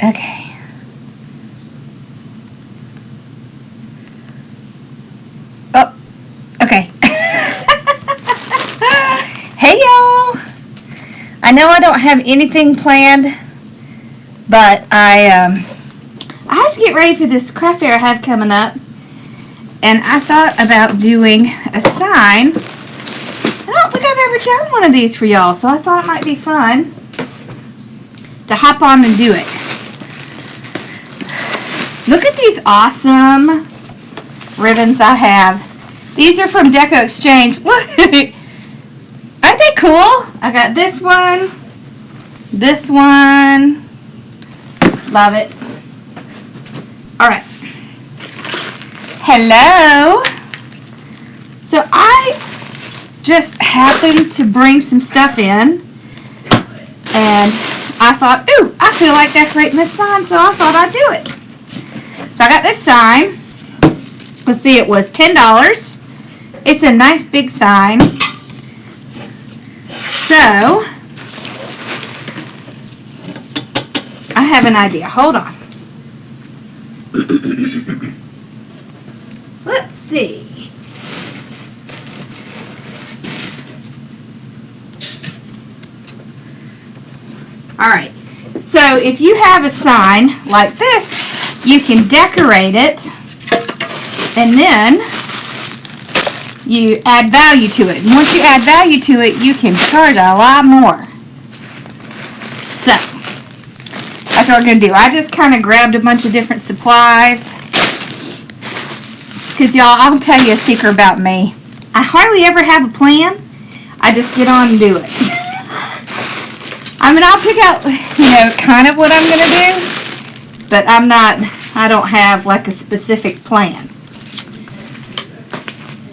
Okay. Oh, okay. Hey, y'all. I know I don't have anything planned, but I have to get ready for this craft fair I have coming up, and I thought about doing a sign. I don't think I've ever done one of these for y'all, so I thought it might be fun to hop on and do it. Look at these awesome ribbons I have. These are from Deco Exchange. Look, aren't they cool? I got this one, love it. All right. Hello. So I just happened to bring some stuff in, and I thought, ooh, I feel like decorating this sign, so I thought I'd do it. So I got this sign. Let's see, it was $10. It's a nice big sign. So I have an idea. Hold on. Let's see. All right. So if you have a sign like this, you can decorate it, and then you add value to it. And once you add value to it, you can charge a lot more. So that's what we're going to do. I just kind of grabbed a bunch of different supplies. Because, y'all, I'll tell you a secret about me. I hardly ever have a plan. I just get on and do it. I mean, I'll pick out, kind of what I'm going to do. But I don't have, like, a specific plan.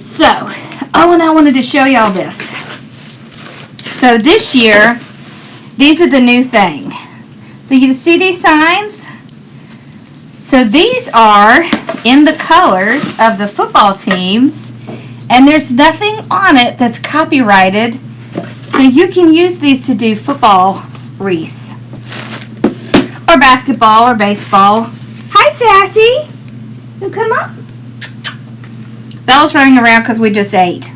So, oh, and I wanted to show y'all this. So, this year, these are the new thing. So, you can see these signs? So, these are in the colors of the football teams, and there's nothing on it that's copyrighted, so you can use these to do football wreaths, or basketball, or baseball. Hi, Sassy! You come up. Bella's running around because we just ate.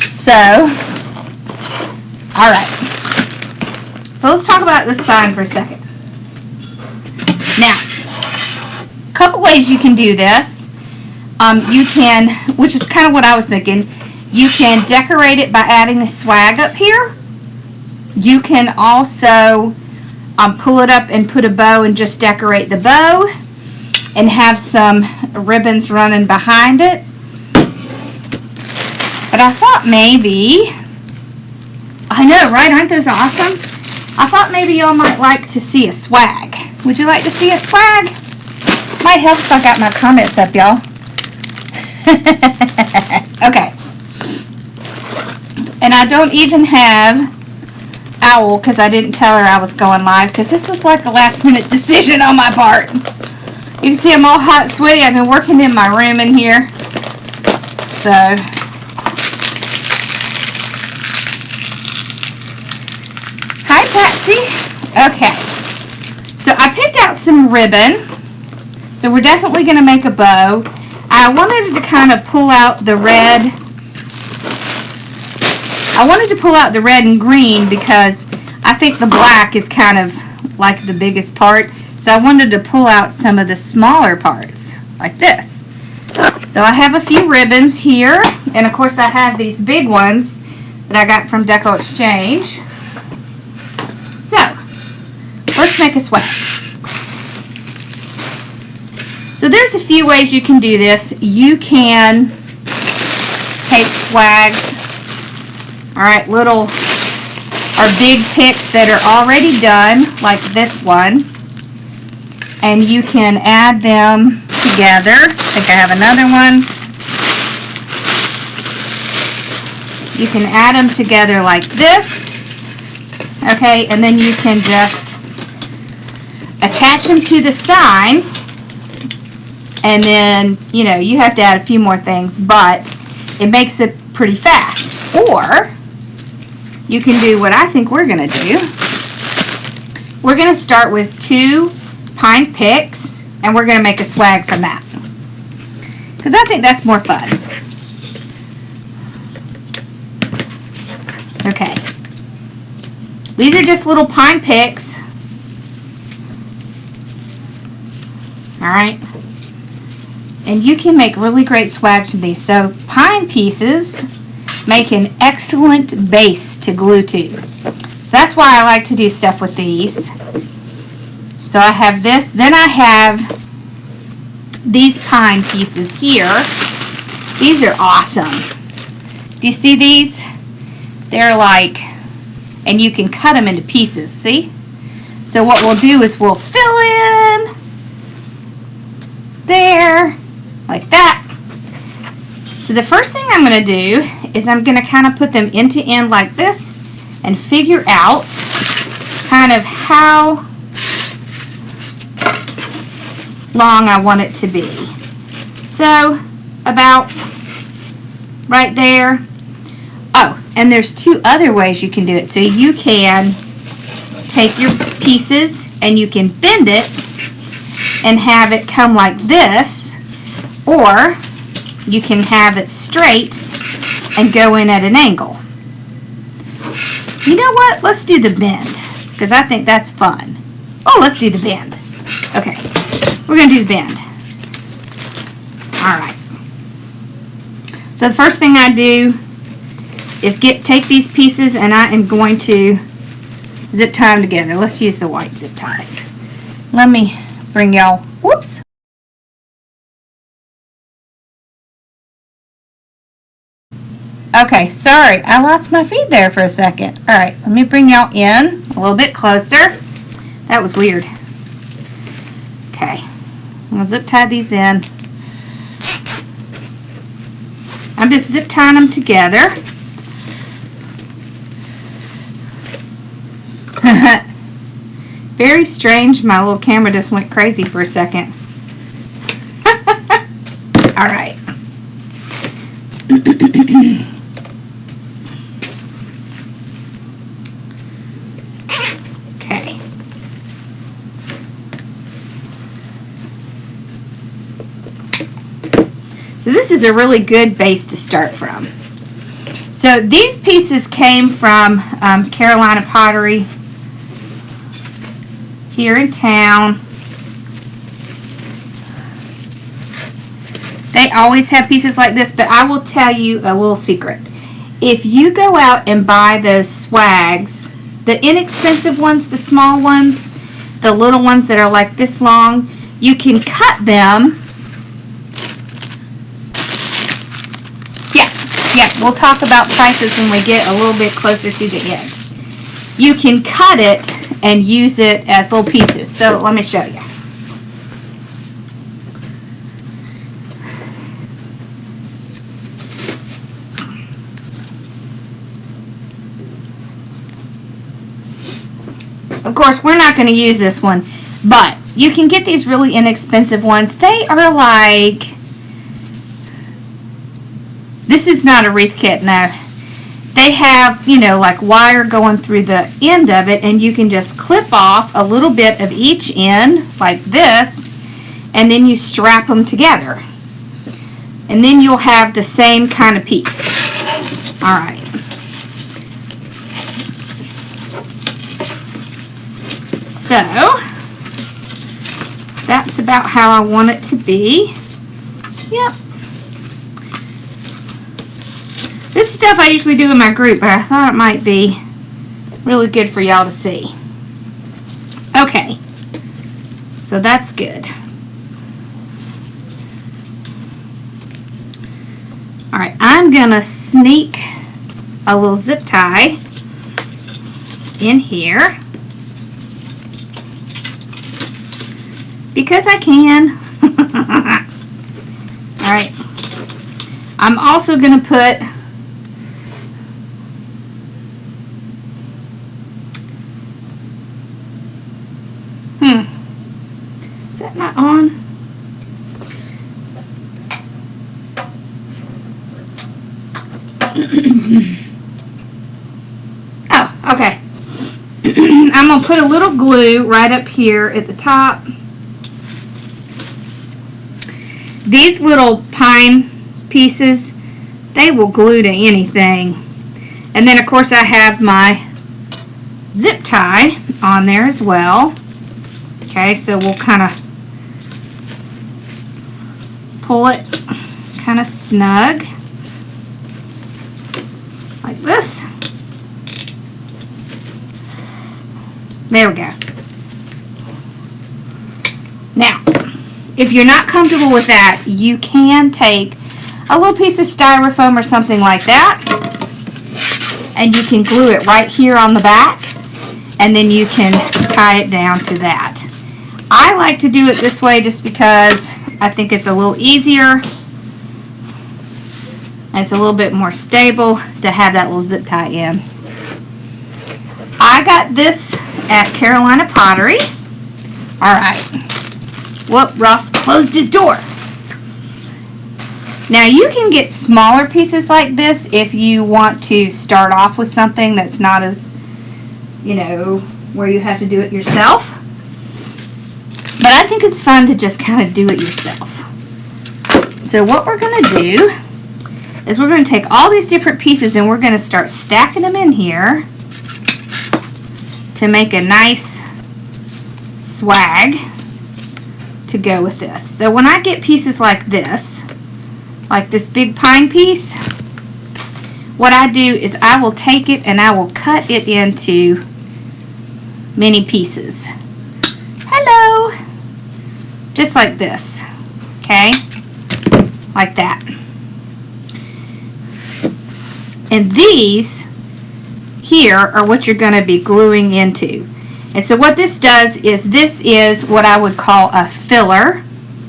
So, alright. So let's talk about this sign for a second. Now, a couple ways you can do this. You can, which is kind of what I was thinking, you can decorate it by adding the swag up here. You can also pull it up and put a bow and just decorate the bow and have some ribbons running behind it. But I thought maybe, I know, right? Aren't those awesome? I thought maybe y'all might like to see a swag. Would you like to see a swag? Might help if I got my comments up, y'all. Okay. And I don't even have Owl because I didn't tell her I was going live because this was like a last minute decision on my part. You can see I'm all hot and sweaty. I've been working in my room in here. So, hi Patsy. Okay. So I picked out some ribbon. So we're definitely going to make a bow. I wanted to kind of pull out the red. I wanted to pull out the red and green because I think the black is kind of like the biggest part. So I wanted to pull out some of the smaller parts, like this. So I have a few ribbons here, and of course I have these big ones that I got from Deco Exchange. So, let's make a swag. So there's a few ways you can do this. You can take swags, alright, little or big picks that are already done, like this one, and you can add them together. I think I have another one. You can add them together like this, okay, and then you can just attach them to the sign, and then, you have to add a few more things, but it makes it pretty fast. Or you can do what I think we're going to do. we're going to start with 2 pine picks, and we're going to make a swag from that, because I think that's more fun. Okay, these are just little pine picks. Alright, and you can make really great swags with these. So pine pieces make an excellent base to glue to. So that's why I like to do stuff with these. So I have this, then I have these pine pieces here. These are awesome. Do you see these? They're like, and you can cut them into pieces, see? So what we'll do is we'll fill in there, like that. So the first thing I'm going to do is I'm going to kind of put them end to end like this and figure out kind of how long I want it to be. So about right there. Oh, and there's 2 other ways you can do it. So you can take your pieces and you can bend it and have it come like this, or you can have it straight and go in at an angle. You know what? Let's do the bend, because I think that's fun. Oh, let's do the bend. Okay, we're going to do the bend. Alright. So the first thing I do is take these pieces, and I am going to zip tie them together. Let's use the white zip ties. Let me bring y'all, whoops. Okay, sorry, I lost my feed there for a second. Alright, let me bring y'all in a little bit closer. That was weird. Okay, I'm going to zip tie these in. I'm just zip tying them together. Very strange, my little camera just went crazy for a second. Alright. Okay. So this is a really good base to start from. So these pieces came from Carolina Pottery here in town. They always have pieces like this, but I will tell you a little secret. If you go out and buy those swags, the inexpensive ones, the small ones, the little ones that are like this long, you can cut them. Yeah, we'll talk about prices when we get a little bit closer to the end. You can cut it and use it as little pieces. So let me show you. Of course, we're not going to use this one, but you can get these really inexpensive ones. They are like, this is not a wreath kit, no. They have, you know, like wire going through the end of it, and you can just clip off a little bit of each end like this, and then you strap them together. And then you'll have the same kind of piece. All right. So, that's about how I want it to be. Yep. This stuff I usually do in my group, but I thought it might be really good for y'all to see. Okay, so that's good. Alright, I'm gonna sneak a little zip tie in here because I can. Alright, I'm also gonna put is that not on? Oh, okay. I'm going to put a little glue right up here at the top. These little pine pieces, they will glue to anything. And then of course I have my zip tie on there as well. Okay, so we'll kind of pull it kind of snug like this. There we go. Now, if you're not comfortable with that, you can take a little piece of styrofoam or something like that, and you can glue it right here on the back, and then you can tie it down to that. I like to do it this way just because I think it's a little easier. It's a little bit more stable to have that little zip tie in. I got this at Carolina Pottery. Alright. Whoop, Ross closed his door. Now you can get smaller pieces like this if you want to start off with something that's not as, you know, where you have to do it yourself. But I think it's fun to just kind of do it yourself. So what we're going to do is we're going to take all these different pieces and we're going to start stacking them in here to make a nice swag to go with this. So when I get pieces like this big pine piece, what I do is I will take it and I will cut it into mini pieces. Hello! Just like this. Okay? Like that. And these here are what you're going to be gluing into. And so what this does is this is what I would call a filler.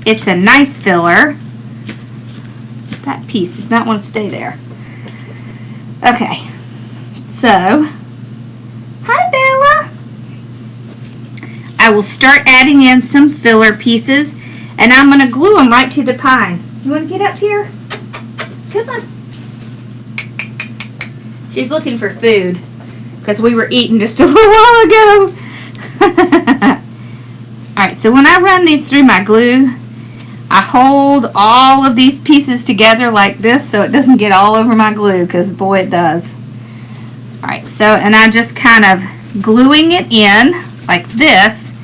It's a nice filler. That piece does not want to stay there. Okay. So, hi Bella. I will start adding in some filler pieces and I'm going to glue them right to the pine. You want to get up here? Come on. She's looking for food because we were eating just a little while ago. Alright, so when I run these through my glue, I hold all of these pieces together like this so it doesn't get all over my glue, because boy it does. Alright, so and I'm just kind of gluing it in like this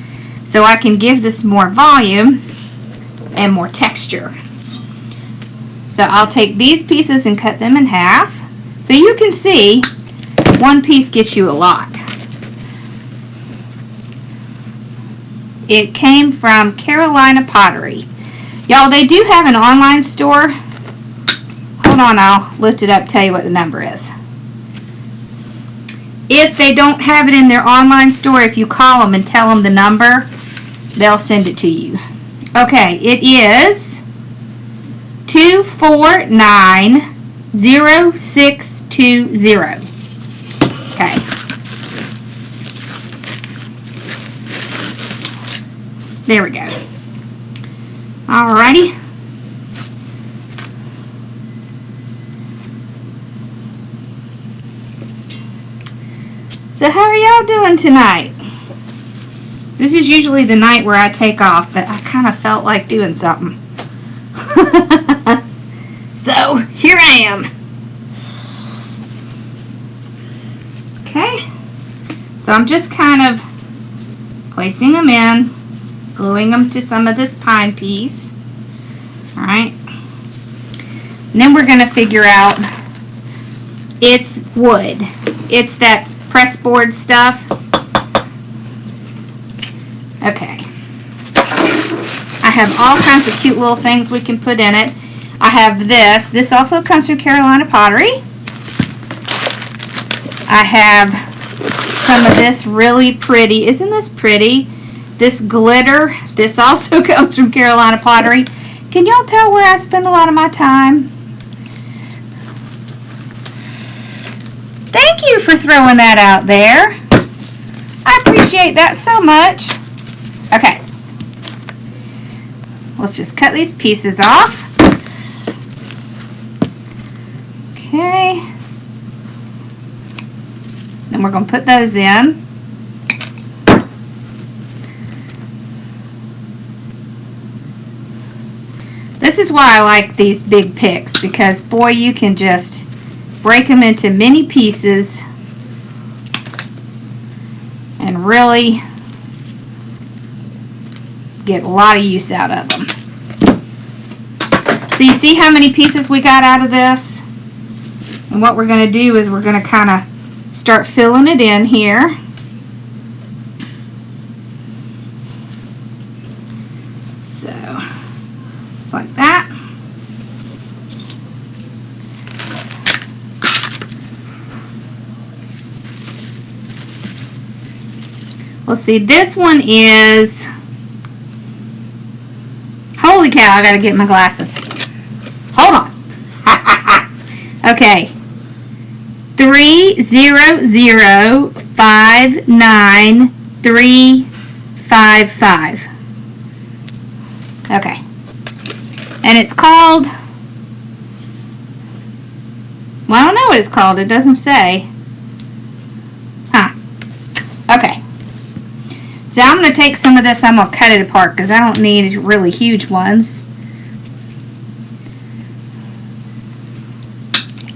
so I can give this more volume and more texture. So I'll take these pieces and cut them in half. So you can see one piece gets you a lot. It came from Carolina Pottery. Y'all, they do have an online store. Hold on, I'll lift it up, tell you what the number is. If they don't have it in their online store, if you call them and tell them the number, they'll send it to you. Okay, it is 2490620. Okay. There we go. Alrighty. So how are y'all doing tonight? This is usually the night where I take off, but I kind of felt like doing something. So here I am. Okay. So I'm just kind of placing them in, gluing them to some of this pine piece. Alright. And then we're going to figure out, it's wood. It's that press board stuff. Okay. I have all kinds of cute little things we can put in it. I have this. This also comes from Carolina Pottery. I have some of this really pretty. Isn't this pretty? This glitter. This also comes from Carolina Pottery. Can y'all tell where I spend a lot of my time? Thank you for throwing that out there. I appreciate that so much. Okay. Let's just cut these pieces off. Okay. Then we're going to put those in. This is why I like these big picks, because boy, you can just break them into many pieces and really get a lot of use out of them. So you see how many pieces we got out of this? And what we're going to do is we're going to kind of start filling it in here. So, just like that. Let's see, this one is, holy cow, I gotta get my glasses. Hold on. Okay. 30059355. Okay. And it's called, well, I don't know what it's called. It doesn't say. Huh. Okay. So I'm going to take some of this, I'm going to cut it apart because I don't need really huge ones.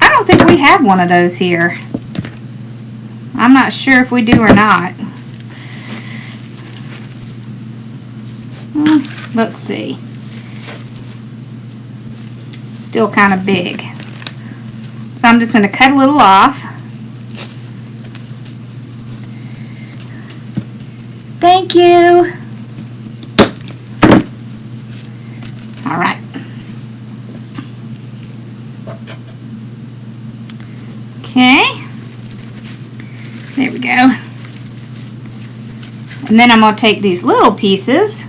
I don't think we have one of those here. I'm not sure if we do or not. Let's see. Still kind of big. So I'm just going to cut a little off. Thank you. All right. Okay. There we go. And then I'm going to take these little pieces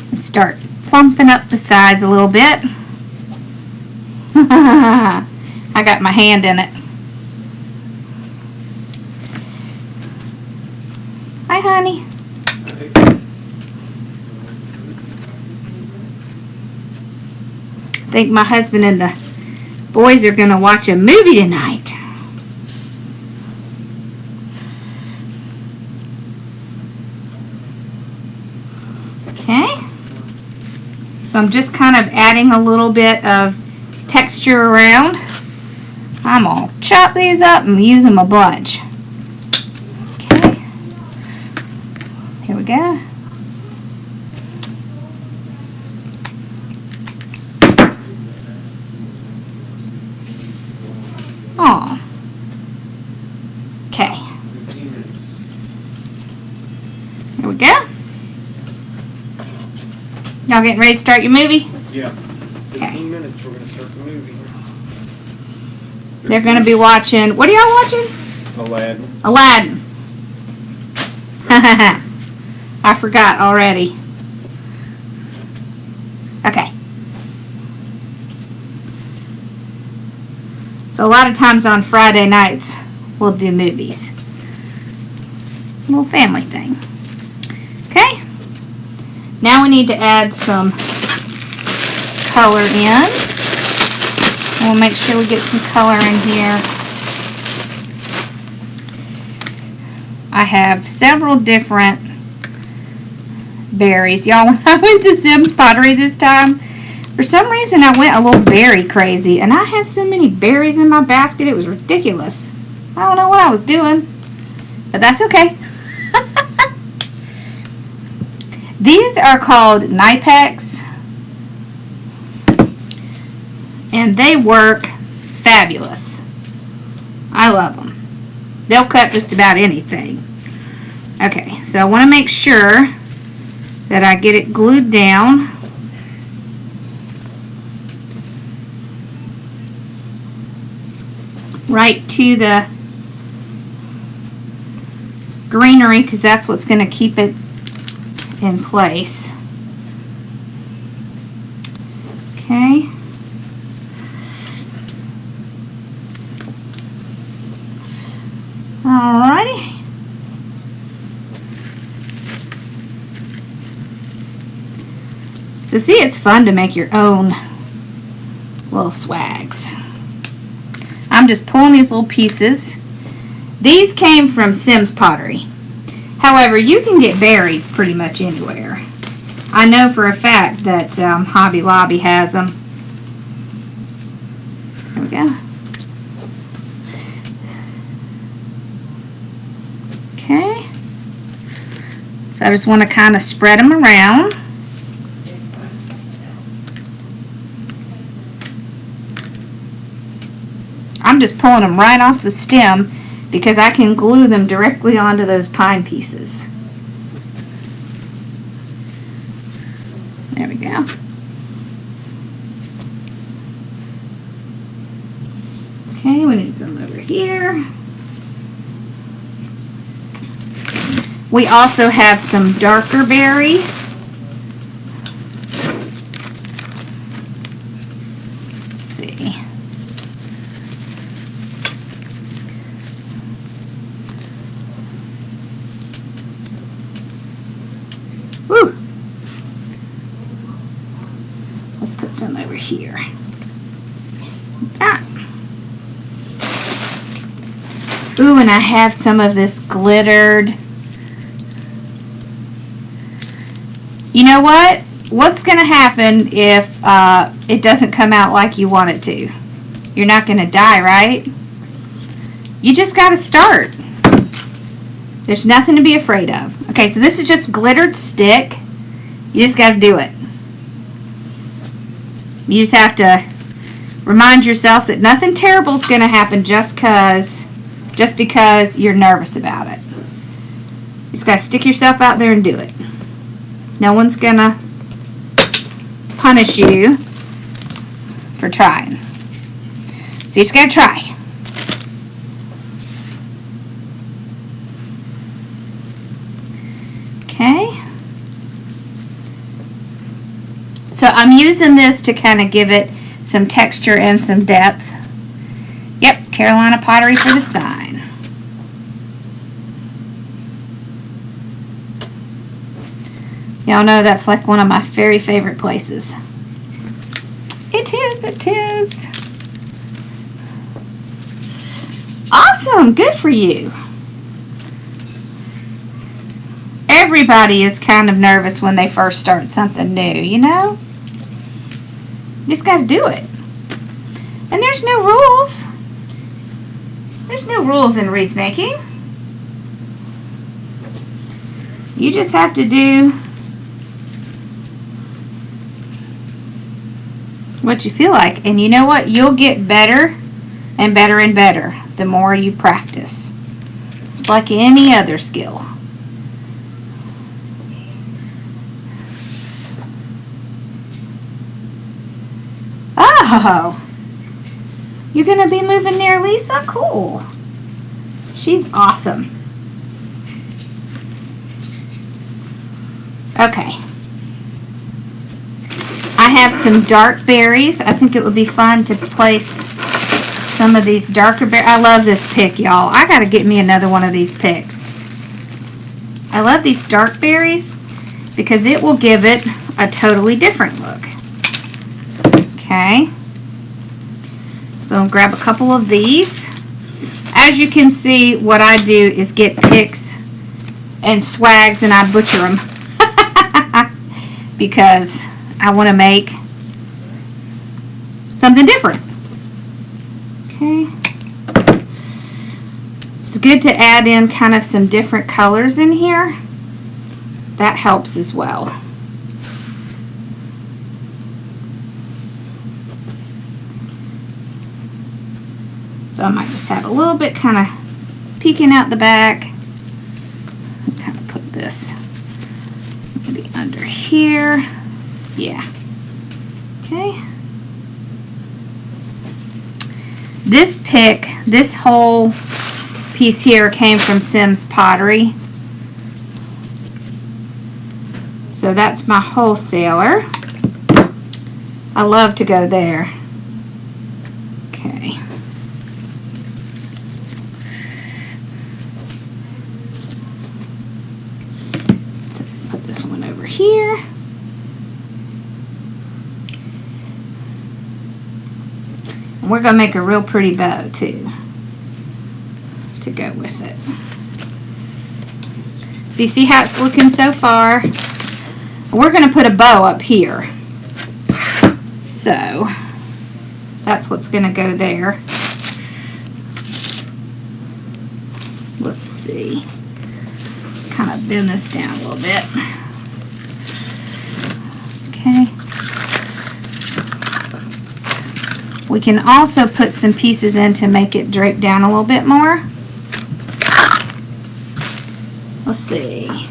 and start plumping up the sides a little bit. I got my hand in it. Hi, honey. I think my husband and the boys are going to watch a movie tonight. Okay. So I'm just kind of adding a little bit of texture around. I'm going to chop these up and use them a bunch. Okay. Here we go. Oh. Okay. Here we go. Y'all getting ready to start your movie? Yeah. 15 minutes, we're going to start the movie. They're going to be watching, what are y'all watching? Aladdin. Aladdin. I forgot already. Okay. So a lot of times on Friday nights, we'll do movies. A little family thing. Okay. Now we need to add some color in. We'll make sure we get some color in here. I have several different berries. Y'all, when I went to Sim's Pottery this time, for some reason I went a little berry crazy, and I had so many berries in my basket, it was ridiculous. I don't know what I was doing, but that's okay. These are called Nipex, and they work fabulous. I love them. They'll cut just about anything. Okay, so I want to make sure that I get it glued down. Right to the greenery, because that's what's going to keep it in place. Okay. Alrighty. So see, it's fun to make your own little swags. I'm just pulling these little pieces. These came from Sim's Pottery. However, you can get berries pretty much anywhere. I know for a fact that Hobby Lobby has them. There we go. Okay. So I just want to kind of spread them around. I'm just pulling them right off the stem because I can glue them directly onto those pine pieces. There we go. Okay, we need some over here. We also have some darker berry. Let's see. Woo! Let's put some over here. Ah. Ooh, and I have some of this glittered. You know what? What's going to happen if it doesn't come out like you want it to? You're not going to die, right? You just got to start. There's nothing to be afraid of. Okay, so this is just glittered stick. You just got to do it. You just have to remind yourself that nothing terrible is going to happen just because you're nervous about it. You just got to stick yourself out there and do it. No one's going to punish you for trying. So you just got to try. Okay. So I'm using this to kind of give it some texture and some depth. Yep, Carolina Pottery for the sign. Y'all know that's like one of my very favorite places. It is, it is. Awesome, good for you. Everybody is kind of nervous when they first start something new, you know? You just got to do it. And there's no rules. There's no rules in wreath making. You just have to do what you feel like. And you know what? You'll get better and better and better the more you practice. It's like any other skill. Oh, you're going to be moving near Lisa? Cool. She's awesome. Okay. I have some dark berries. I think it would be fun to place some of these darker berries. I love this pick, y'all. I got to get me another one of these picks. I love these dark berries because it will give it a totally different look. Okay. So I'll grab a couple of these. As you can see, what I do is get picks and swags and I butcher them because I want to make something different. Okay. It's good to add in kind of some different colors in here. That helps as well. So I might just have a little bit kind of peeking out the back. Kind of put this maybe under here. Yeah. Okay. This pick, this whole piece here came from Sim's Pottery. So that's my wholesaler. I love to go there. Okay. So put this one over here. And we're going to make a real pretty bow too to go with it. So you see how it's looking so far? we're going to put a bow up here. So that's what's going to go there. Let's see. Let's kind of bend this down a little bit. Okay. We can also put some pieces in to make it drape down a little bit more. Let's see. I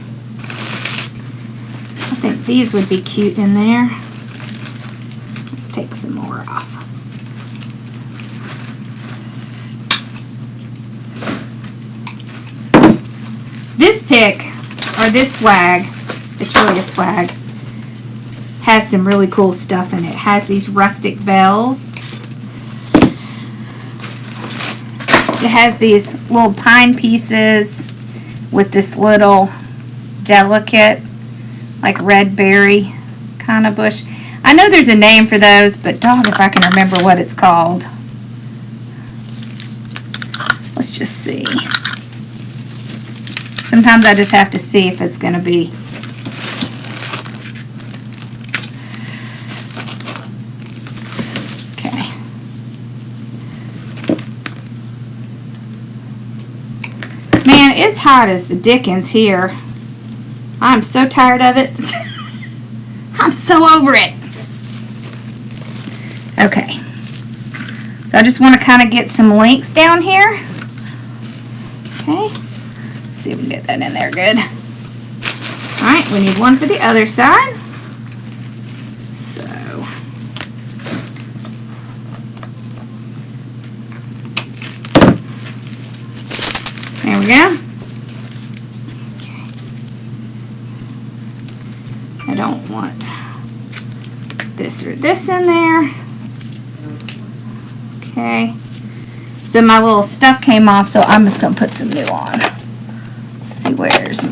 think these would be cute in there. Let's take some more off. This pick, or this swag, it's really a swag, has some really cool stuff in it. It has these rustic bells. It has these little pine pieces with this little delicate, like red berry kind of bush. I know there's a name for those, but dog if I can remember what it's called. Let's just see. Sometimes I just have to see if it's going to be. Okay. Man, it's hot as the dickens here. I'm so tired of it. I'm so over it. Okay. So I just want to kind of get some length down here. Okay. See if we can get that in there good. Alright, we need one for the other side. So there we go. Okay. I don't want this or this in there. Okay. So my little stuff came off, so I'm just going to put some new on. Where is it?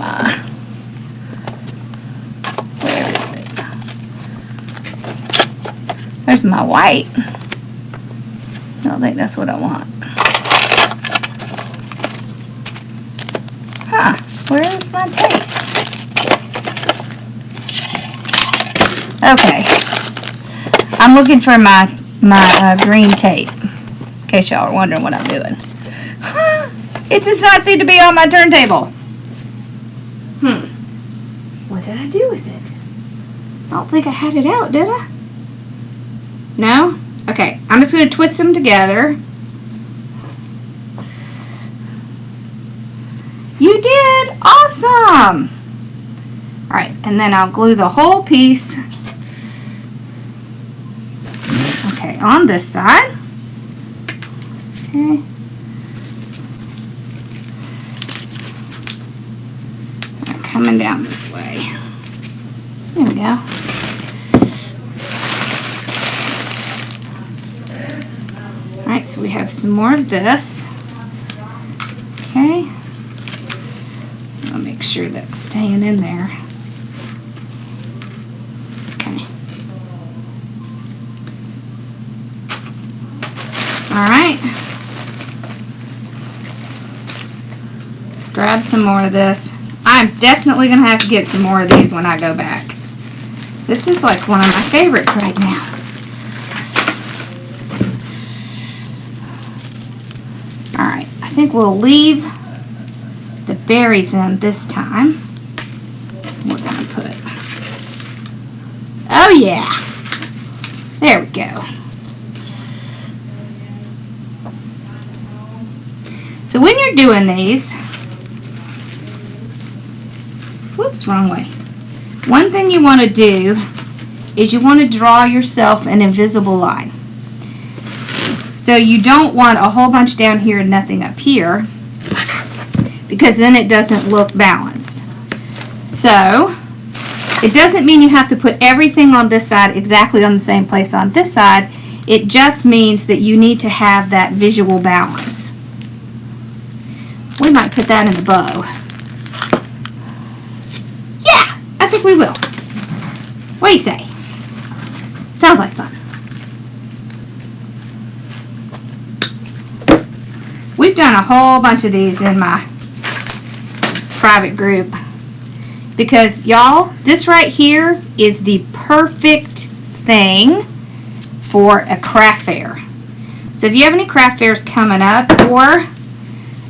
There's my white. I don't think that's what I want. Huh, where is my tape? Okay, I'm looking for my green tape, in case y'all are wondering what I'm doing. It does not seem to be on my turntable. What did I do with it? I don't think I had it out, did I? No? Okay, I'm just going to twist them together. You did! Awesome! Alright, and then I'll glue the whole piece. Okay, on this side. Okay. Coming down this way. There we go. Alright, so we have some more of this. Okay. I'll make sure that's staying in there. Okay. Alright. Let's grab some more of this. I'm definitely going to have to get some more of these when I go back. This is like one of my favorites right now. Alright, I think we'll leave the berries in this time. We're going to put... Oh yeah! There we go. So when you're doing these... Whoops, wrong way. One thing you want to do is you want to draw yourself an invisible line. So you don't want a whole bunch down here and nothing up here, because then it doesn't look balanced. So it doesn't mean you have to put everything on this side exactly on the same place on this side. It just means that you need to have that visual balance. We might put that in the bow. I think we will. What do you say? Sounds like fun. We've done a whole bunch of these in my private group. because y'all, this right here is the perfect thing for a craft fair. So if you have any craft fairs coming up, or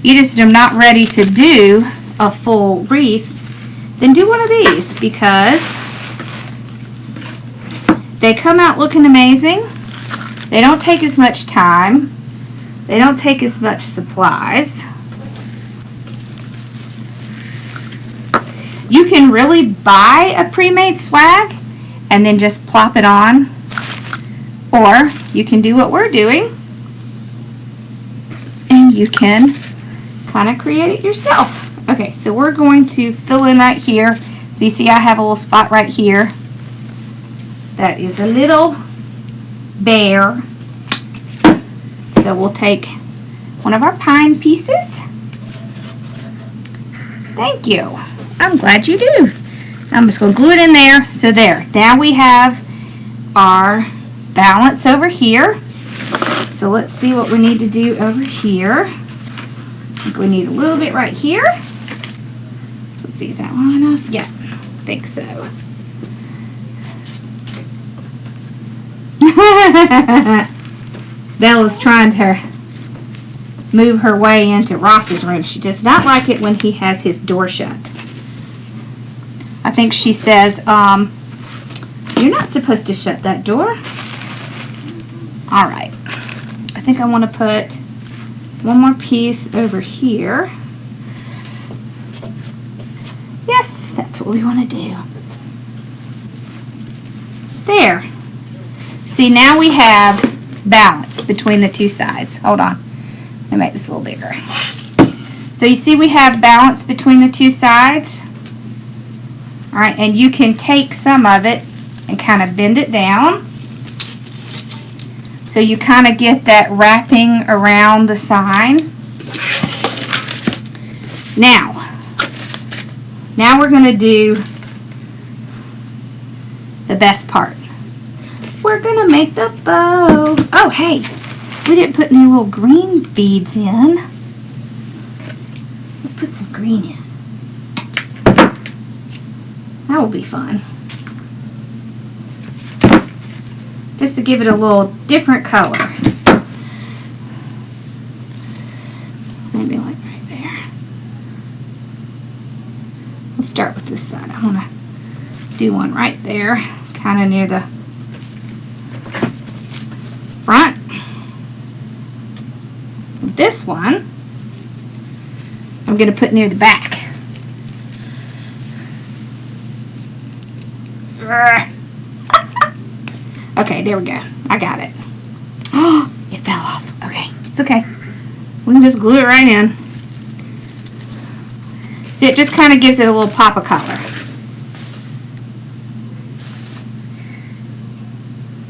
you just are not ready to do a full wreath, then do one of these, because they come out looking amazing. They don't take as much time. They don't take as much supplies. You can really buy a pre-made swag and then just plop it on, or you can do what we're doing and you can kind of create it yourself. Okay, so we're going to fill in right here. So you see I have a little spot right here that is a little bare. So we'll take one of our pine pieces. Thank you. I'm glad you do. I'm just going to glue it in there. So there. Now we have our balance over here. So let's see what we need to do over here. I think we need a little bit right here. So let's see, is that long enough? Yeah, I think so. Bella's trying to move her way into Ross's room. She does not like it when he has his door shut. I think she says, you're not supposed to shut that door. All right. I think I want to put one more piece over here. Yes, that's what we want to do. There. See, now we have balance between the two sides. Hold on. Let me make this a little bigger. So you see we have balance between the two sides. All right, and you can take some of it and kind of bend it down. So you kind of get that wrapping around the sign. Now we're going to do the best part. We're going to make the bow. Oh, hey, we didn't put any little green beads in. Let's put some green in. That will be fun. Just to give it a little different color. Maybe like right there. Let's start with this side. I want to do one right there, kind of near the front. This one I'm going to put near the back. Okay, there we go. I got it. Oh, it fell off. Okay, it's okay. We can just glue it right in. See, it just kind of gives it a little pop of color.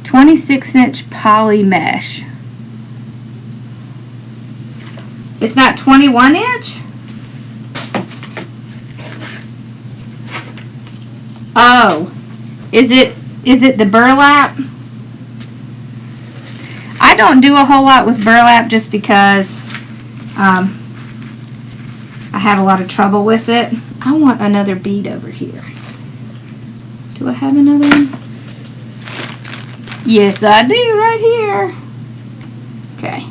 26-inch poly mesh. It's not 21-inch? Oh, is it the burlap? I don't do a whole lot with burlap just because I have a lot of trouble with it. I want another bead over here. Do I have another one? Yes, I do, right here. Okay.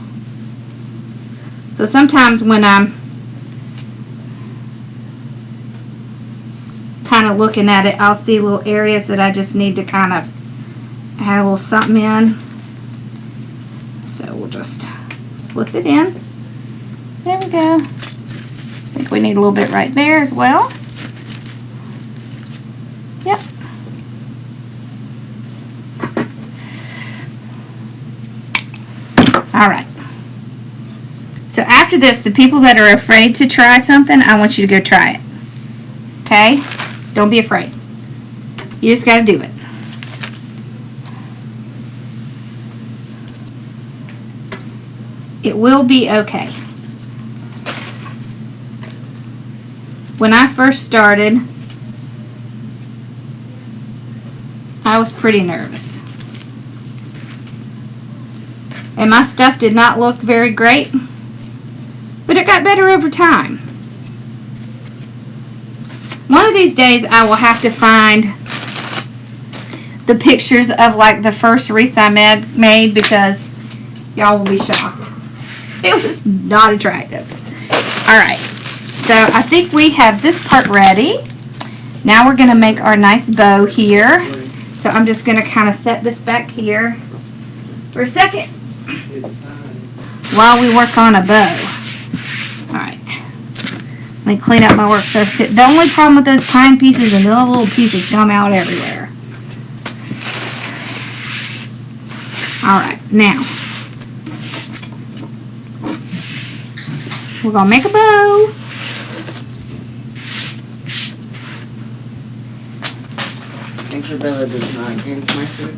So sometimes when I'm kind of looking at it, I'll see little areas that I just need to kind of add a little something in. So we'll just slip it in. There we go. I think we need a little bit right there as well. Yep. All right. So after this, the people that are afraid to try something, I want you to go try it. Okay? Don't be afraid. You just got to do it. It will be okay. When I first started, I was pretty nervous. And my stuff did not look very great, but it got better over time. One of these days I will have to find the pictures of like the first wreath I made because y'all will be shocked. It was not attractive. Alright, so I think we have this part ready. Now we're going to make our nice bow here. So I'm just going to kind of set this back here for a second while we work on a bow. Alright. Let me clean up my work surface. The only problem with those pine pieces and the little pieces come out everywhere. Alright, now we're going to make a bow. Make sure Bella does not against my food.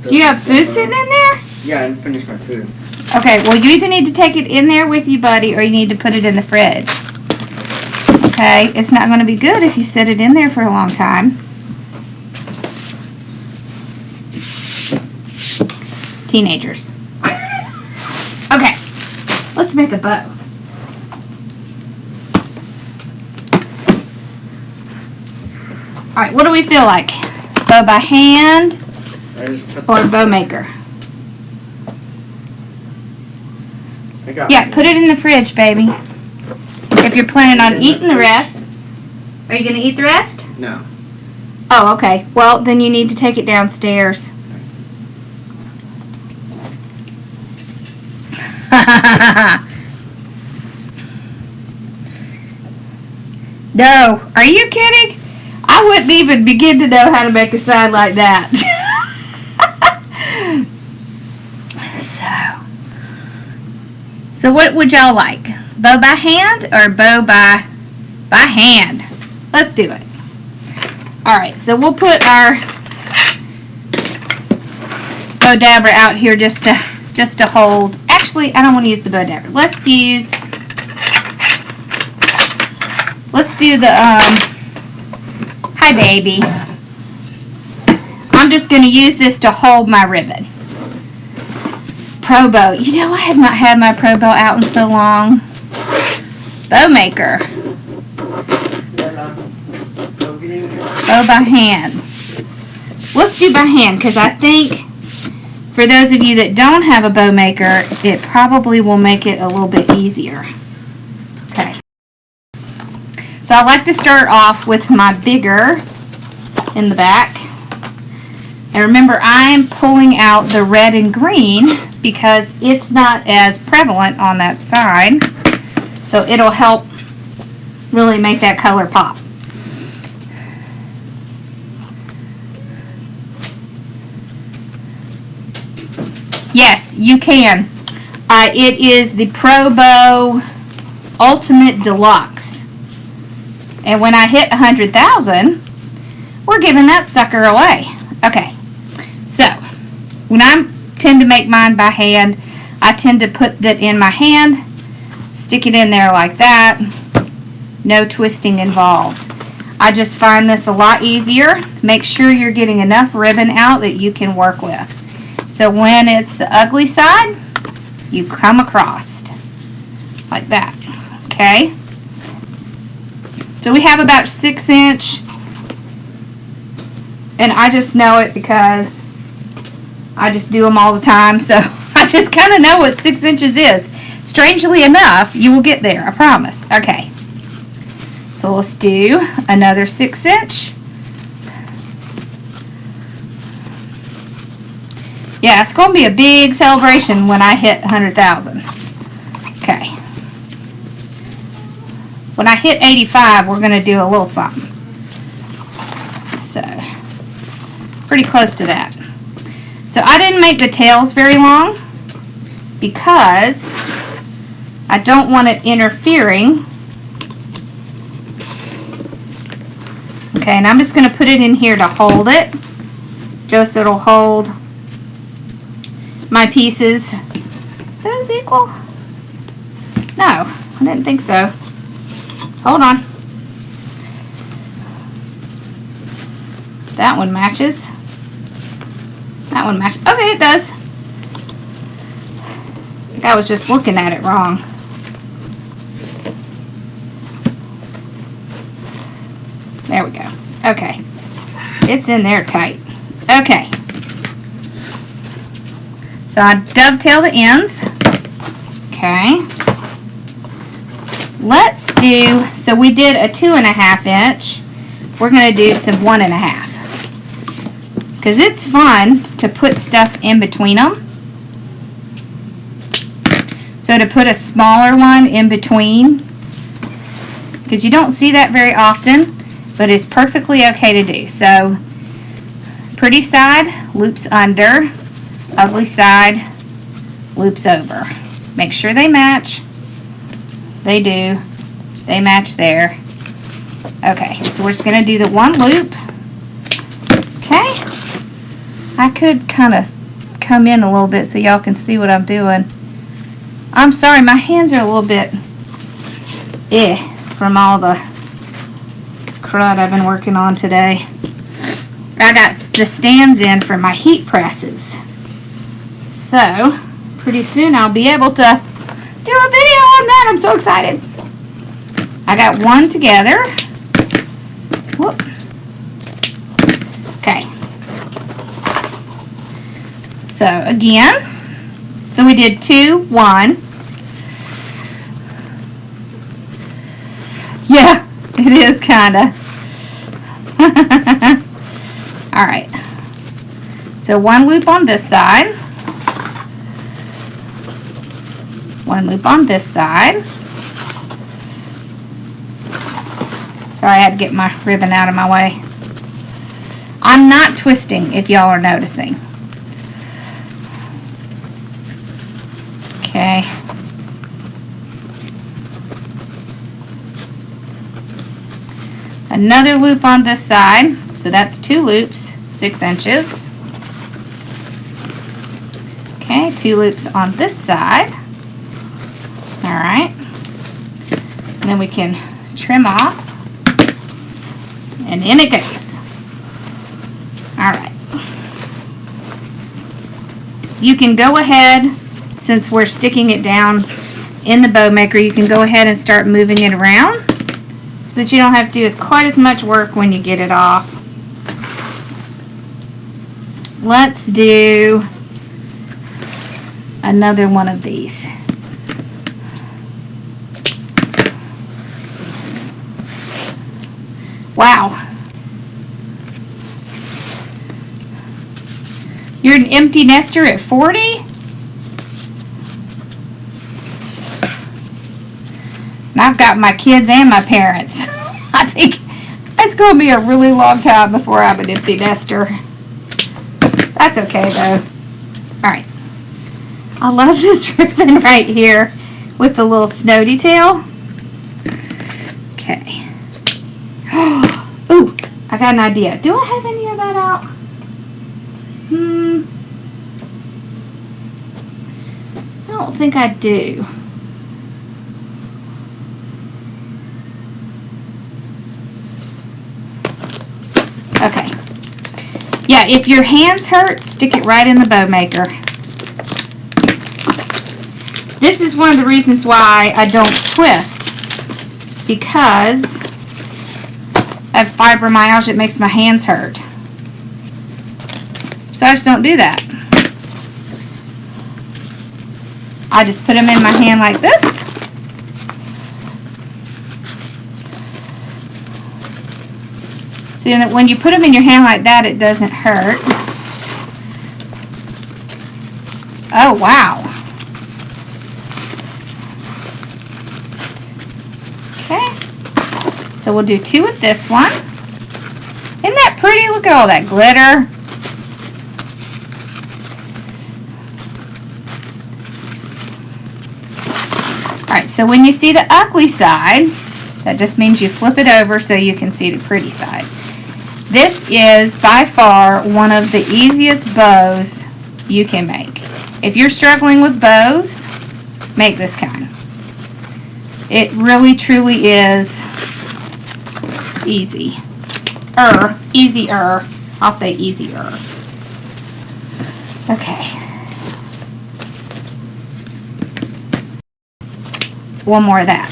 Do you have food sitting in there? Yeah, I didn't finish my food. Okay, well you either need to take it in there with you, buddy, or you need to put it in the fridge. Okay, it's not going to be good if you set it in there for a long time. Teenagers. Okay, let's make a bow. Alright, what do we feel like? Bow by hand or bow maker? Yeah, put it in the fridge, baby. If you're planning on eating the rest. Are you going to eat the rest? No. Oh, okay. Well, then you need to take it downstairs. No. Are you kidding? I wouldn't even begin to know how to make a sign like that. So what would y'all like? Bow by hand or bow by hand? Let's do it. Alright, so we'll put our bow dabber out here just to hold. Actually, I don't want to use the bow dabber. Let's do the hi baby. I'm just going to use this to hold my ribbon. Pro bow. You know, I have not had my pro bow out in so long. Bow maker. Bow by hand. Let's do by hand because I think for those of you that don't have a bow maker, it probably will make it a little bit easier. Okay. So I like to start off with my bigger in the back. And remember, I'm pulling out the red and green because it's not as prevalent on that side. So it'll help really make that color pop. Yes, you can. It is the Pro Bow Ultimate Deluxe. And when I hit 100,000, we're giving that sucker away. Okay. So, when I tend to make mine by hand, I tend to put that in my hand, stick it in there like that, no twisting involved. I just find this a lot easier. Make sure you're getting enough ribbon out that you can work with. So when it's the ugly side, you come across like that, okay? So we have about 6-inch, and I just know it because I just do them all the time, so I just kind of know what 6 inches is. Strangely enough, you will get there, I promise. Okay, so let's do another 6-inch. Yeah, it's going to be a big celebration when I hit 100,000. Okay. When I hit 85, we're going to do a little something. So, pretty close to that. So I didn't make the tails very long because I don't want it interfering. Okay, and I'm just going to put it in here to hold it, just so it'll hold my pieces. Those equal? No, I didn't think so. Hold on. That one matches. That one matches. Okay, it does. I think I was just looking at it wrong. There we go. Okay. It's in there tight. Okay. So I dovetail the ends. Okay. Let's do, so we did a 2.5 inch. We're going to do some 1.5. Because it's fun to put stuff in between them. So to put a smaller one in between, because you don't see that very often, but it's perfectly okay to do. So pretty side loops under, ugly side loops over. Make sure they match. They do. They match there. Okay, so we're just going to do the one loop. Okay. I could kind of come in a little bit so y'all can see what I'm doing. I'm sorry, my hands are a little bit from all the crud I've been working on today. I got the stands in for my heat presses. So, pretty soon I'll be able to do a video on that. I'm so excited. I got one together. Whoop. Okay. So again, so we did 2, 1. Yeah, it is kinda. Alright. So one loop on this side. One loop on this side. Sorry, I had to get my ribbon out of my way. I'm not twisting, if y'all are noticing. Okay. Another loop on this side. So that's 2 loops, 6 inches. Okay, 2 loops on this side. Alright. And then we can trim off. And in it goes. Alright. You can go ahead, since we're sticking it down in the bow maker, you can go ahead and start moving it around so that you don't have to do quite as much work when you get it off. Let's do another one of these. Wow. You're an empty nester at 40? And I've got my kids and my parents. I think it's going to be a really long time before I'm an empty nester. That's okay though. Alright. I love this ribbon right here with the little snow detail. Okay. Ooh, I got an idea. Do I have any of that out? I don't think I do. Okay. Yeah, if your hands hurt, stick it right in the bow maker. This is one of the reasons why I don't twist, because of fibromyalgia. It makes my hands hurt. So I just don't do that. I just put them in my hand like this. See, that when you put them in your hand like that, it doesn't hurt. Oh, wow. Okay. So we'll do 2 with this one. Isn't that pretty? Look at all that glitter. Alright, so when you see the ugly side, that just means you flip it over so you can see the pretty side. This is by far one of the easiest bows you can make. If you're struggling with bows, make this kind. It really truly is easy. Easier. I'll say easier. Okay. One more of that.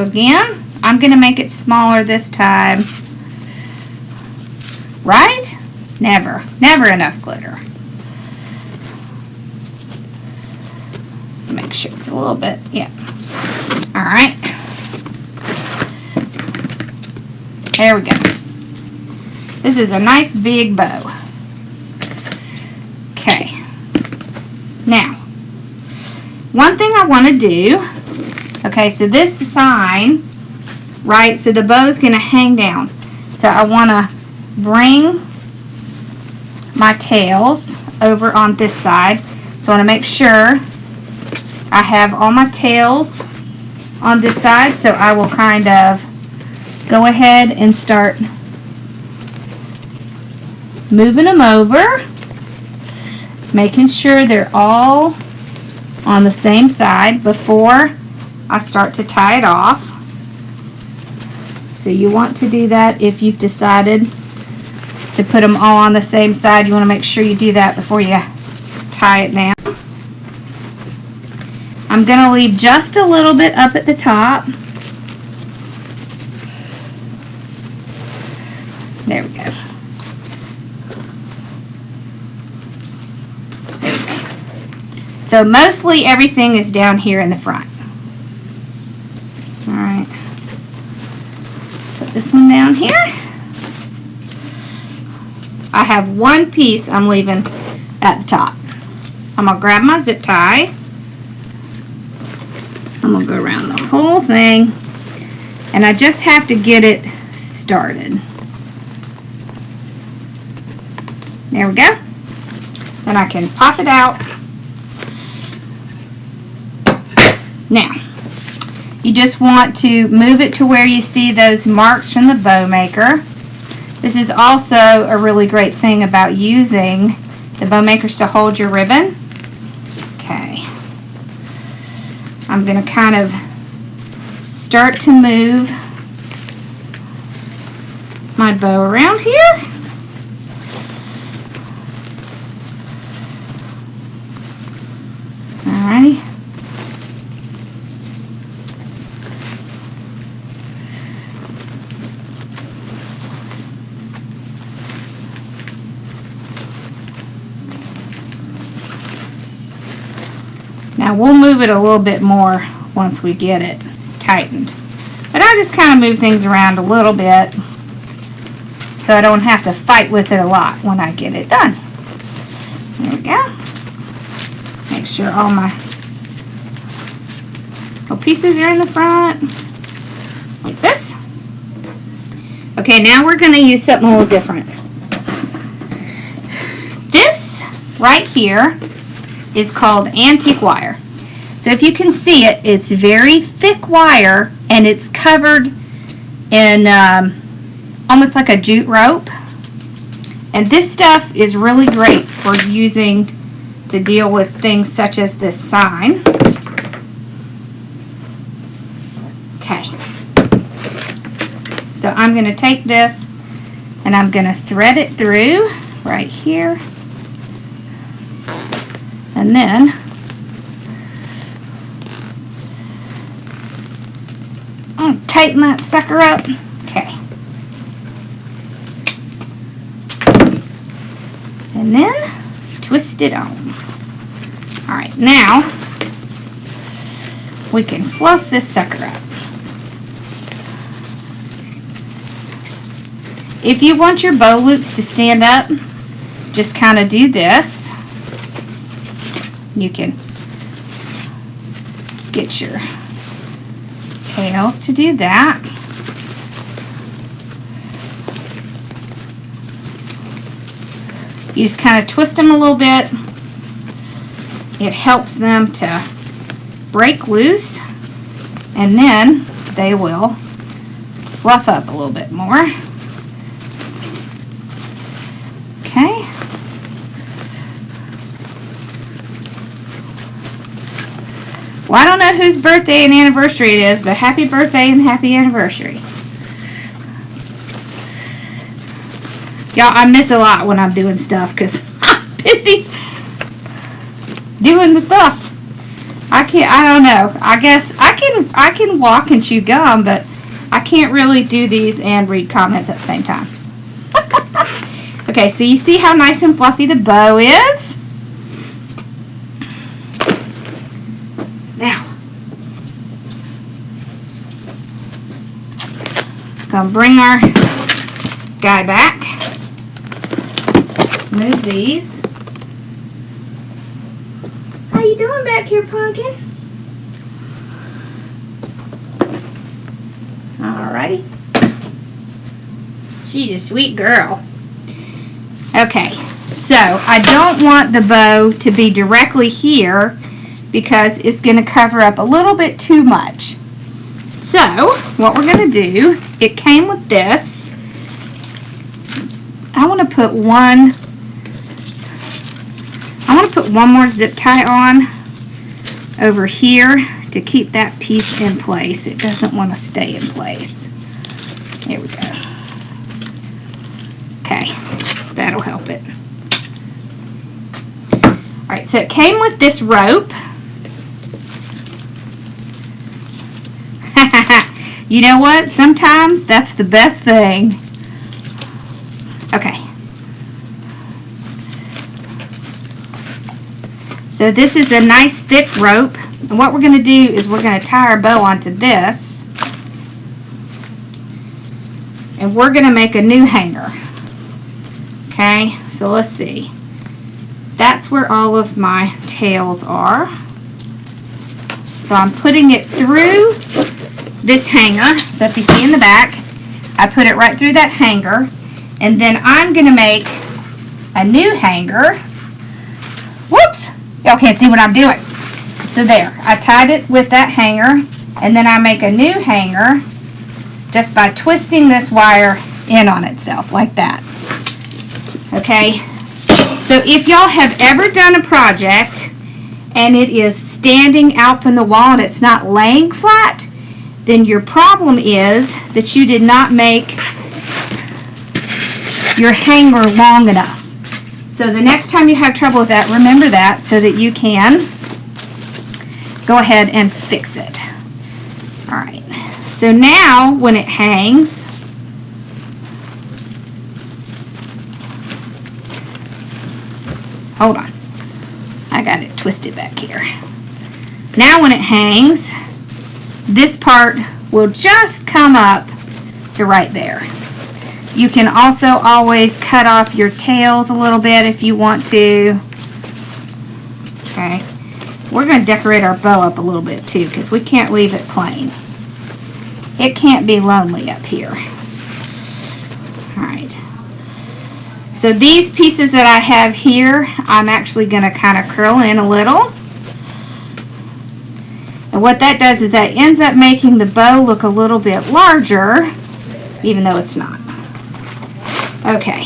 So again, I'm going to make it smaller this time. Right? Never enough glitter. Make sure it's a little bit, yeah. All right. There we go. This is a nice big bow. Okay. Now, one thing I want to do, okay, so this sign, right, so the bow's going to hang down. So I want to bring my tails over on this side. So I want to make sure I have all my tails on this side. So I will kind of go ahead and start moving them over, making sure they're all on the same side before I start to tie it off. So you want to do that if you've decided to put them all on the same side. You want to make sure you do that before you tie it down. I'm going to leave just a little bit up at the top. There we go. There we go. So mostly everything is down here in the front. All right. Let's put this one down here. I have one piece I'm leaving at the top. I'm going to grab my zip tie. I'm going to go around the whole thing. And I just have to get it started. There we go. Then I can pop it out. Now, you just want to move it to where you see those marks from the bow maker. This is also a really great thing about using the bow makers to hold your ribbon. Okay. I'm going to kind of start to move my bow around here. Alrighty. Now we'll move it a little bit more once we get it tightened. But I just kind of move things around a little bit so I don't have to fight with it a lot when I get it done. There we go. Make sure all my little pieces are in the front, like this. Okay, now we're going to use something a little different. This right here is called antique wire. So if you can see it, it's very thick wire and it's covered in almost like a jute rope. And this stuff is really great for using to deal with things such as this sign. Okay. So I'm going to take this and I'm going to thread it through right here. And then I'll tighten that sucker up. Okay. And then twist it on. Alright, now we can fluff this sucker up. If you want your bow loops to stand up, just kind of do this. You can get your tails to do that. You just kind of twist them a little bit. It helps them to break loose, and then they will fluff up a little bit more. Okay. Well, I don't know whose birthday and anniversary it is, but happy birthday and happy anniversary. Y'all, I miss a lot when I'm doing stuff because I'm busy doing the stuff. I don't know. I guess I can walk and chew gum, but I can't really do these and read comments at the same time. Okay, so you see how nice and fluffy the bow is? Now, gonna bring our guy back. Move these. How you doing back here, Pumpkin? Alrighty. She's a sweet girl. Okay, so I don't want the bow to be directly here because it's going to cover up a little bit too much. So, what we're going to do, it came with this. I want to put one more zip tie on over here to keep that piece in place. It doesn't want to stay in place. There we go. Okay, that'll help it. Alright, so it came with this rope. You know what? Sometimes that's the best thing. Okay. So this is a nice thick rope. And what we're going to do is we're going to tie our bow onto this. And we're going to make a new hanger. Okay, so let's see. That's where all of my tails are. So I'm putting it through this hanger. So if you see in the back, I put it right through that hanger. And then I'm going to make a new hanger. Whoops! Y'all can't see what I'm doing. So there, I tied it with that hanger. And then I make a new hanger just by twisting this wire in on itself like that. Okay, so if y'all have ever done a project and it is standing out from the wall and it's not laying flat, then your problem is that you did not make your hanger long enough. So the next time you have trouble with that, remember that so that you can go ahead and fix it. Alright, so now when it hangs, hold on, I got it twisted back here. Now when it hangs, this part will just come up to right there. You can also always cut off your tails a little bit if you want to. Okay, we're going to decorate our bow up a little bit too because we can't leave it plain. It can't be lonely up here. Alright. So these pieces that I have here, I'm actually going to kind of curl in a little. And what that does is that ends up making the bow look a little bit larger, even though it's not. Okay.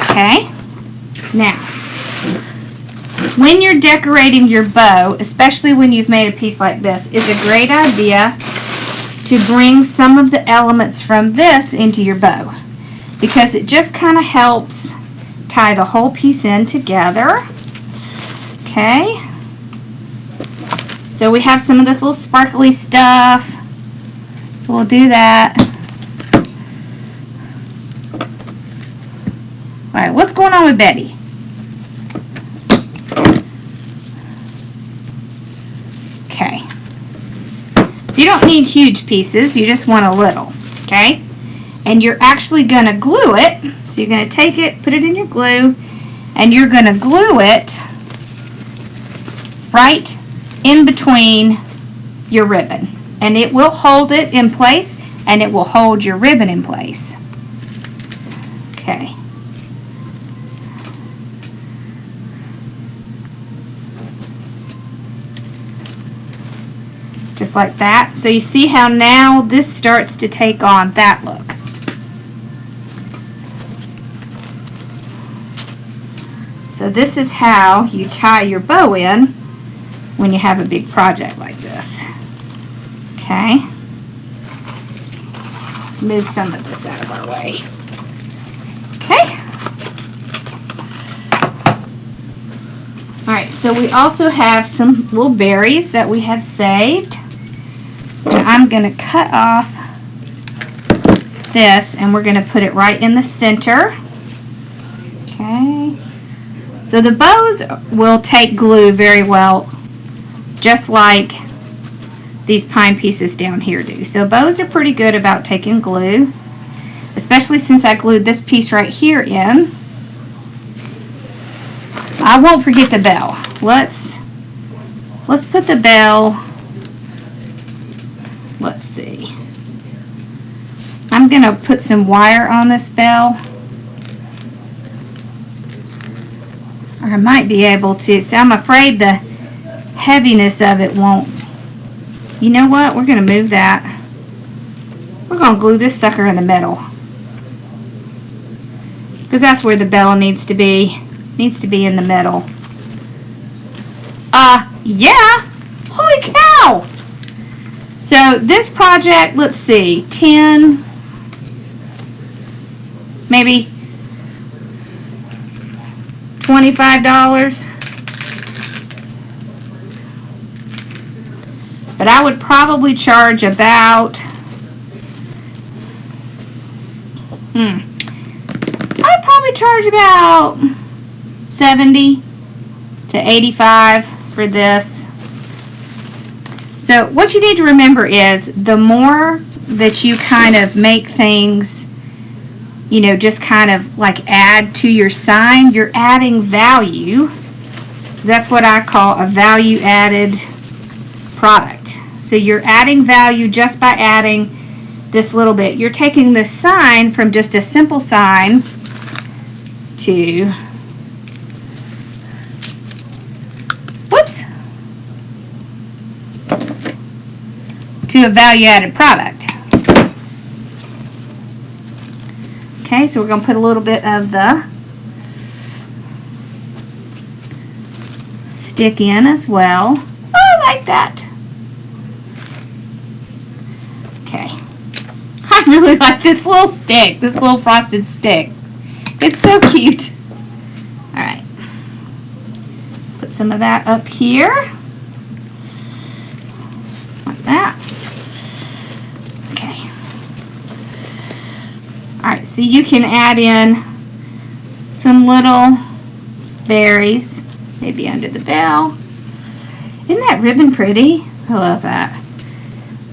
Okay. Now, when you're decorating your bow, especially when you've made a piece like this, it's a great idea to bring some of the elements from this into your bow because it just kind of helps tie the whole piece in together. Okay, so we have some of this little sparkly stuff, so we'll do that. Alright, what's going on with Betty? Okay. So you don't need huge pieces, you just want a little, okay? And you're actually going to glue it. So you're going to take it, put it in your glue, and you're going to glue it right in between your ribbon. And it will hold it in place, and it will hold your ribbon in place. Okay. Just like that. So you see how now this starts to take on that look. So this is how you tie your bow in when you have a big project like this. Okay. Let's move some of this out of our way. Okay. Alright, so we also have some little berries that we have saved. And I'm going to cut off this and we're going to put it right in the center. Okay. So the bows will take glue very well, just like these pine pieces down here do. So bows are pretty good about taking glue, especially since I glued this piece right here in. I won't forget the bell. Let's put the bell. Let's see. I'm going to put some wire on this bell. Or I might be able to. So I'm afraid the heaviness of it won't. You know what? We're going to move that. We're going to glue this sucker in the middle. Because that's where the bell needs to be. Needs to be in the middle. Yeah. Holy cow. So this project, let's see, 10, maybe $25. But I would probably charge about, I'd probably charge about 70 to 85 for this. So what you need to remember is the more that you kind of make things, you know, just kind of like add to your sign, you're adding value. So that's what I call a value added product. So you're adding value just by adding this little bit. You're taking this sign from just a simple sign to, whoops, to a value-added product. Okay, so we're going to put a little bit of the stick in as well. Oh, I like that. Okay. I really like this little stick, this little frosted stick. It's so cute. Alright. Put some of that up here. Like that. Okay. Alright, so you can add in some little berries, maybe under the bell. Isn't that ribbon pretty? I love that.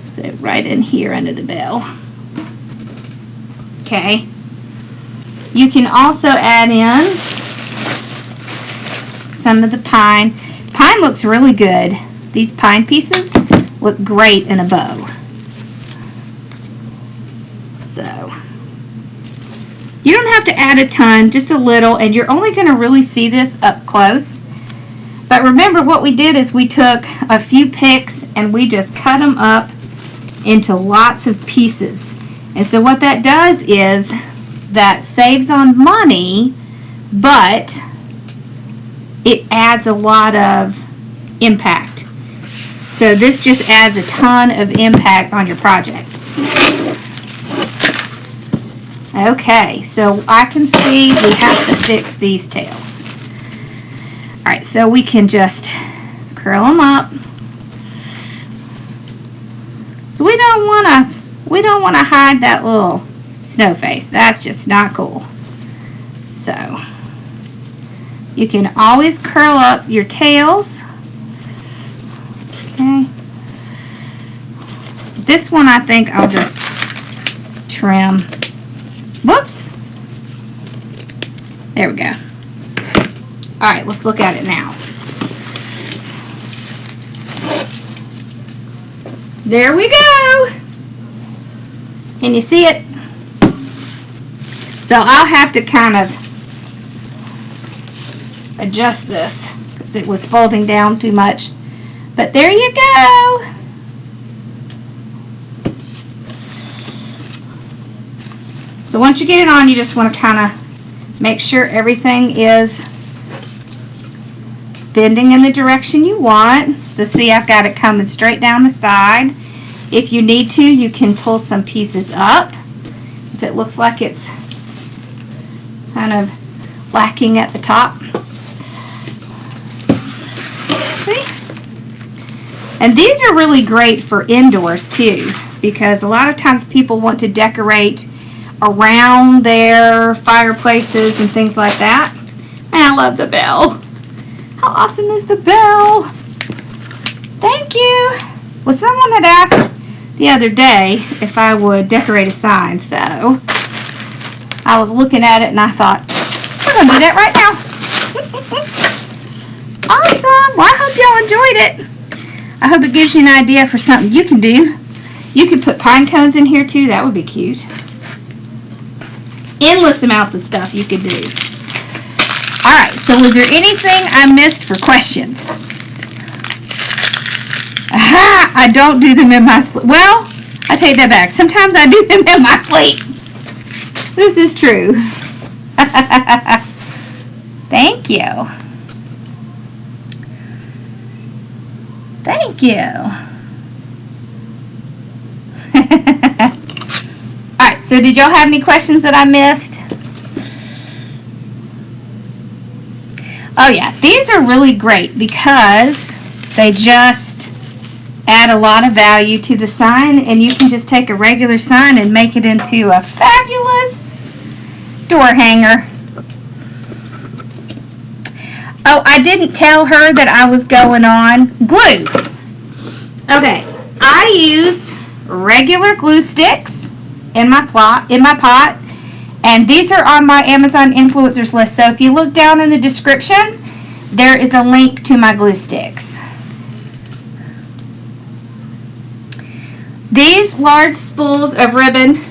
So right in here under the bell. Okay. You can also add in some of the pine. Pine looks really good. These pine pieces look great in a bow. So you don't have to add a ton, just a little, and you're only going to really see this up close. But remember, what we did is we took a few picks and we just cut them up into lots of pieces. And so what that does is that saves on money, but it adds a lot of impact. So this just adds a ton of impact on your project. Okay, so I can see we have to fix these tails. Alright, so we can just curl them up. So we don't want to hide that little snow face. That's just not cool. So you can always curl up your tails. Okay. This one I think I'll just trim. Whoops. There we go. Alright, let's look at it now. There we go. Can you see it? So I'll have to kind of adjust this because it was folding down too much. But there you go. So once you get it on, you just want to kind of make sure everything is bending in the direction you want. So see, I've got it coming straight down the side. If you need to, you can pull some pieces up if it looks like it's kind of lacking at the top. And these are really great for indoors too, because a lot of times people want to decorate around their fireplaces and things like that. And I love the bell. How awesome is the bell? Thank you. Well, someone had asked the other day if I would decorate a sign, so I was looking at it and I thought, I'm going to do that right now. Awesome. Well, I hope y'all enjoyed it. I hope it gives you an idea for something you can do. You could put pine cones in here too. That would be cute. Endless amounts of stuff you could do. Alright, so was there anything I missed for questions? Aha! I don't do them in my sleep. Well, I take that back. Sometimes I do them in my sleep. This is true. Thank you. Thank you. Alright, so did y'all have any questions that I missed? Oh yeah, these are really great because they just add a lot of value to the sign, and you can just take a regular sign and make it into a fabulous door hanger. Oh, I didn't tell her that I was going on glue. Okay, I used regular glue sticks in my pot, and these are on my Amazon influencers list. So if you look down in the description, there is a link to my glue sticks. These large spools of ribbon,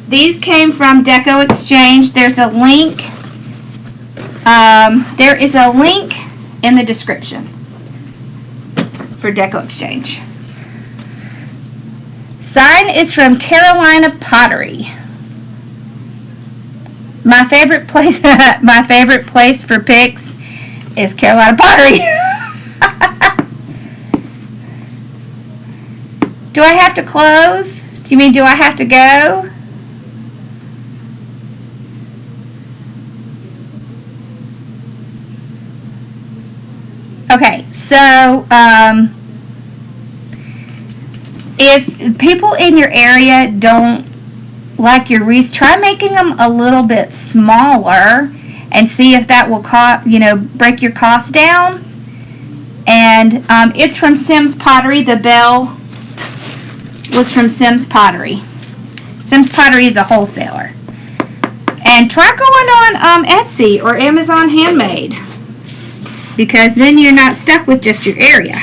these came from Deco Exchange. There's a link. There is a link in the description for Deco Exchange. Sign is from Carolina Pottery. My favorite place for picks is Carolina Pottery. Do I have to close? Do you mean do I have to go? Okay, so if people in your area don't like your wreaths, try making them a little bit smaller and see if that will break your cost down. And it's from Sims Pottery. The bell was from Sims Pottery. Sims Pottery is a wholesaler. And try going on Etsy or Amazon Handmade, because then you're not stuck with just your area.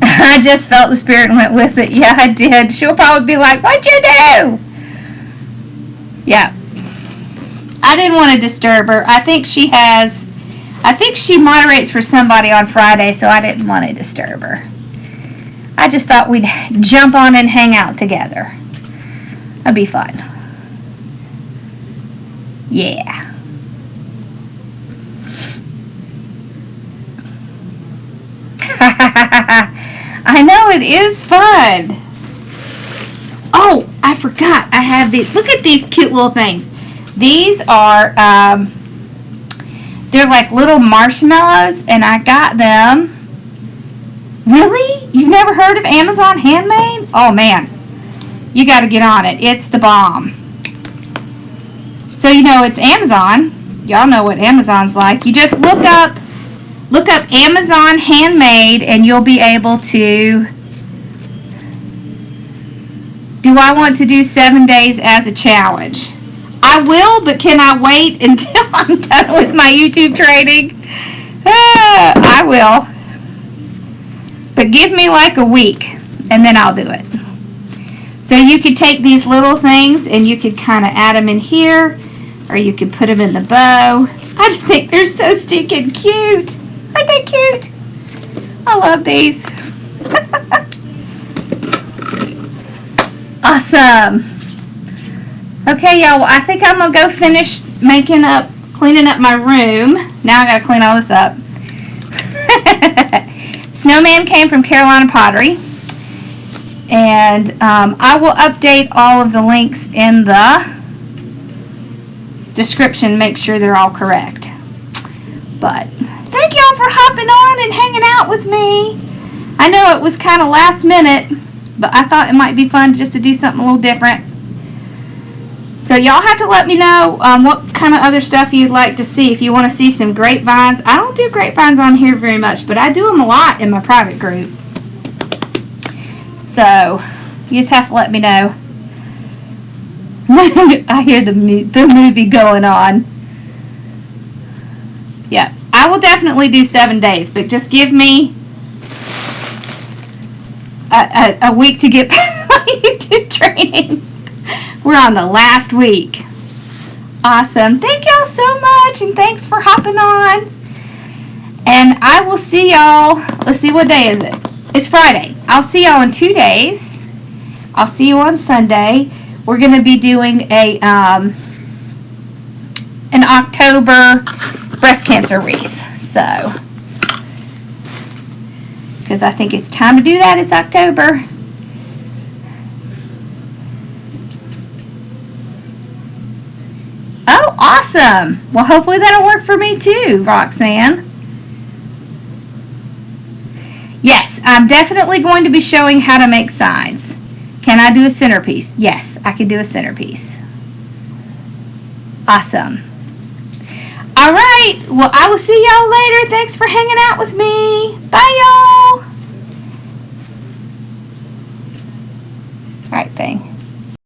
I just felt the spirit and went with it. Yeah, I did. She'll probably be like, what'd you do? Yeah. I didn't want to disturb her. I think she moderates for somebody on Friday, so I didn't want to disturb her. I just thought we'd jump on and hang out together. That'd be fun. Yeah. I know, it is fun. Oh, I forgot. I have these. Look at these cute little things. These are, they're like little marshmallows, and I got them. Really? You've never heard of Amazon Handmade? Oh man, you got to get on it. It's the bomb. So it's Amazon. Y'all know what Amazon's like. You just look up Amazon Handmade, and you'll be able to. Do I want to do 7 days as a challenge? I will, but can I wait until I'm done with my YouTube training? I will. But give me like a week, and then I'll do it. So you could take these little things, and you could kind of add them in here, or you could put them in the bow. I just think they're so stinking cute. Aren't they cute? I love these. Awesome. Okay, y'all, well, I think I'm going to go finish cleaning up my room. Now I got to clean all this up. Snowman came from Carolina Pottery. And I will update all of the links in the description, make sure they're all correct. But thank y'all for hopping on and hanging out with me. I know it was kind of last minute, but I thought it might be fun just to do something a little different. So y'all have to let me know what kind of other stuff you'd like to see. If you want to see some grapevines. I don't do grapevines on here very much, but I do them a lot in my private group. So you just have to let me know. I hear the movie going on. Yeah, I will definitely do 7 days, but just give me a week to get past my YouTube training. We're on the last week. Awesome. Thank y'all so much, and thanks for hopping on. And I will see y'all. Let's see, what day is it? It's Friday. I'll see y'all in 2 days. I'll see you on Sunday. We're going to be doing an October breast cancer wreath. So, because I think it's time to do that. It's October. Oh, awesome. Well, hopefully that'll work for me too, Roxanne. Yes, I'm definitely going to be showing how to make signs. Can I do a centerpiece? Yes, I can do a centerpiece. Awesome. All right. Well, I will see y'all later. Thanks for hanging out with me. Bye, y'all. All right, thing.